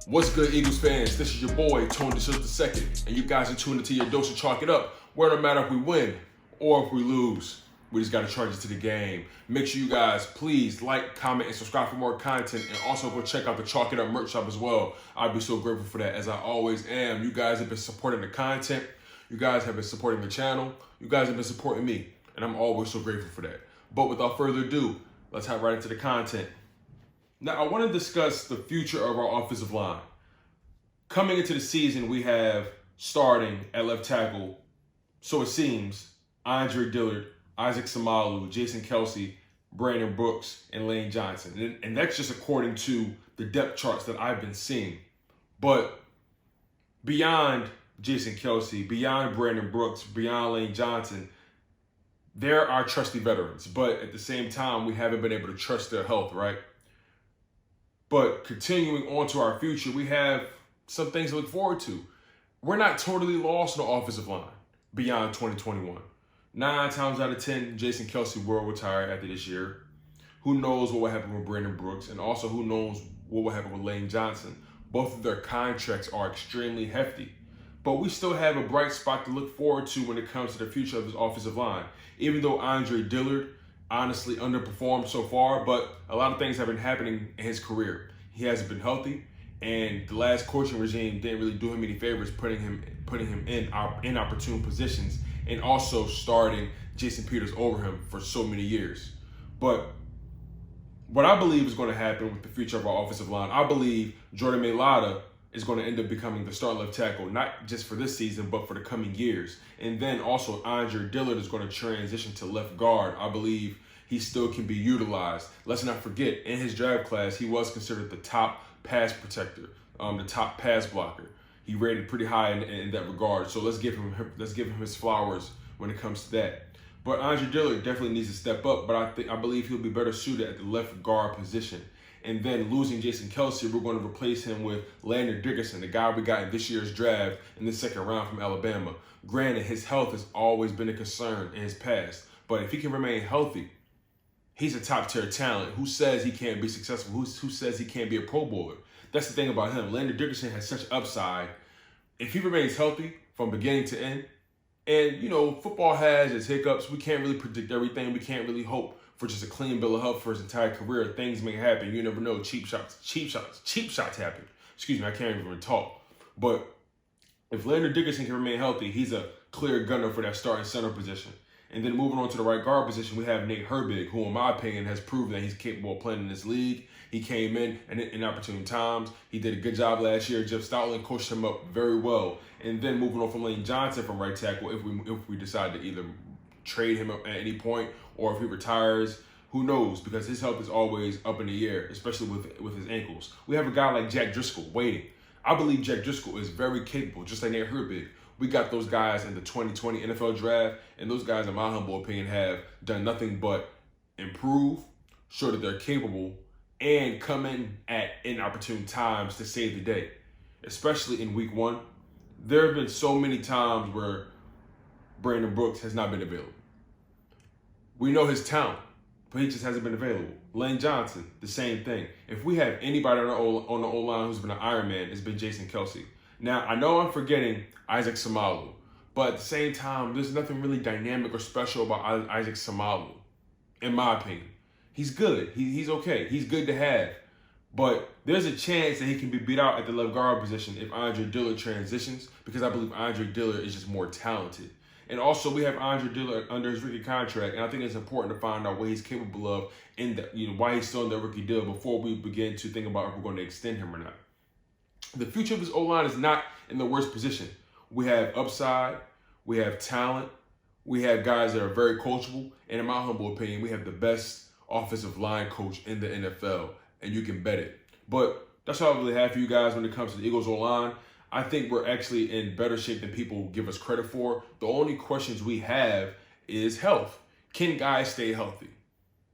What's good, Eagles fans? This is your boy, Tone DeShields II, and you guys are tuned into your dose of Chalk It Up, where no matter if we win or if we lose, we just got to charge it to the game. Make sure you guys please like, comment, and subscribe for more content, and also go check out the Chalk It Up merch shop as well. I'd be so grateful for that, as I always am. You guys have been supporting the content. You guys have been supporting the channel. You guys have been supporting me, and I'm always so grateful for that. But without further ado, let's hop right into the content. Now, I want to discuss the future of our offensive line. Coming into the season, we have starting at left tackle, so it seems, Andre Dillard, Isaac Samalu, Jason Kelsey, Brandon Brooks, and Lane Johnson. And that's just according to the depth charts that I've been seeing. But beyond Jason Kelsey, beyond Brandon Brooks, beyond Lane Johnson, there are trusty veterans. But at the same time, we haven't been able to trust their health, right? But continuing on to our future, we have some things to look forward to. We're not totally lost on the offensive line beyond 2021. 9 times out of 10, Jason Kelsey will retire after this year. Who knows what will happen with Brandon Brooks, and also who knows what will happen with Lane Johnson. Both of their contracts are extremely hefty. But we still have a bright spot to look forward to when it comes to the future of this offensive line. Even though Andre Dillard honestly underperformed so far, but a lot of things have been happening in his career. He hasn't been healthy, and the last coaching regime didn't really do him any favors putting him in inopportune positions, and also starting Jason Peters over him for so many years. But what I believe is going to happen with the future of our offensive line, I believe Jordan Mailata is going to end up becoming the starting left tackle, not just for this season, but for the coming years. And then also Andre Dillard is going to transition to left guard. I believe he still can be utilized. Let's not forget, in his draft class, he was considered the top pass protector, the top pass blocker. He rated pretty high in that regard. So let's give him his flowers when it comes to that. But Andre Dillard definitely needs to step up, but I believe he'll be better suited at the left guard position. And then losing Jason Kelsey, we're going to replace him with Landon Dickerson, the guy we got in this year's draft in the second round from Alabama. Granted, his health has always been a concern in his past, but if he can remain healthy, he's a top-tier talent. Who says he can't be successful? Who says he can't be a Pro Bowler? That's the thing about him. Landon Dickerson has such upside. If he remains healthy from beginning to end, and, you know, football has its hiccups. We can't really predict everything. We can't really hope for just a clean bill of health for his entire career. Things may happen. You never know. Cheap shots happen. Excuse me, I can't even talk. But if Landon Dickerson can remain healthy, he's a clear gunner for that starting center position. And then moving on to the right guard position, we have Nate Herbig, who, in my opinion, has proven that he's capable of playing in this league. He came in opportune times. He did a good job last year. Jeff Stoutland coached him up very well. And then moving on from Lane Johnson from right tackle, if we decide to either trade him at any point or if he retires, who knows? Because his health is always up in the air, especially with his ankles. We have a guy like Jack Driscoll waiting. I believe Jack Driscoll is very capable, just like Nate Herbig. We got those guys in the 2020 NFL draft, and those guys, in my humble opinion, have done nothing but improve, show that they're capable, and come in at inopportune times to save the day. Especially in week 1, there have been so many times where Brandon Brooks has not been available. We know his talent, but he just hasn't been available. Lane Johnson, the same thing. If we have anybody on the O-line who's been an Iron Man, it's been Jason Kelsey. Now, I know I'm forgetting Isaac Samalu, but at the same time, there's nothing really dynamic or special about Isaac Samalu, in my opinion. He's good. He's okay. He's good to have. But there's a chance that he can be beat out at the left guard position if Andre Dillard transitions, because I believe Andre Dillard is just more talented. And also, we have Andre Dillard under his rookie contract, and I think it's important to find out what he's capable of why he's still in that rookie deal before we begin to think about if we're going to extend him or not. The future of his O-line is not in the worst position. We have upside, we have talent, we have guys that are very coachable, and in my humble opinion, we have the best offensive line coach in the NFL, and you can bet it. But that's all I really have for you guys when it comes to the Eagles O-line. I think we're actually in better shape than people give us credit for. The only questions we have is health. Can guys stay healthy?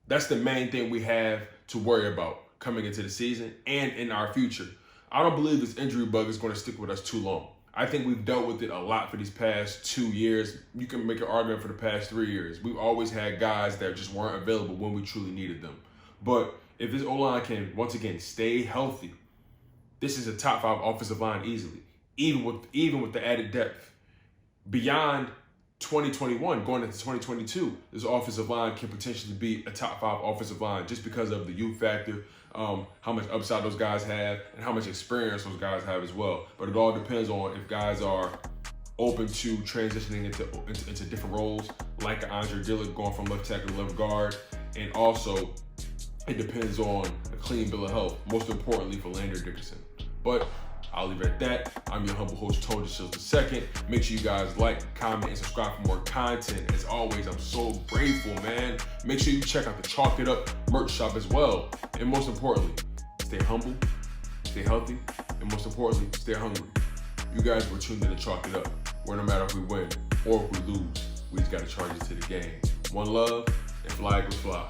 That's the main thing we have to worry about coming into the season and in our future. I don't believe this injury bug is going to stick with us too long. I think we've dealt with it a lot for these past 2 years. You can make an argument for the past 3 years. We've always had guys that just weren't available when we truly needed them. But if this O-line can, once again, stay healthy, this is a top 5 offensive line easily, even with the added depth. Beyond 2021, going into 2022, this offensive line can potentially be a top 5 offensive line just because of the youth factor, how much upside those guys have, and how much experience those guys have as well. But it all depends on if guys are open to transitioning into different roles, like Andre Dillard going from left tackle to left guard, and also it depends on a clean bill of health, most importantly for Landry Dickerson. But I'll leave it at that. I'm your humble host, Tone DeShields II. Make sure you guys like, comment, and subscribe for more content. As always, I'm so grateful, man. Make sure you check out the Chalk It Up merch shop as well. And most importantly, stay humble, stay healthy, and most importantly, stay hungry. You guys were tuned in to Chalk It Up, where no matter if we win or if we lose, we just got to charge it to the game. One love, and fly, Eagles fly.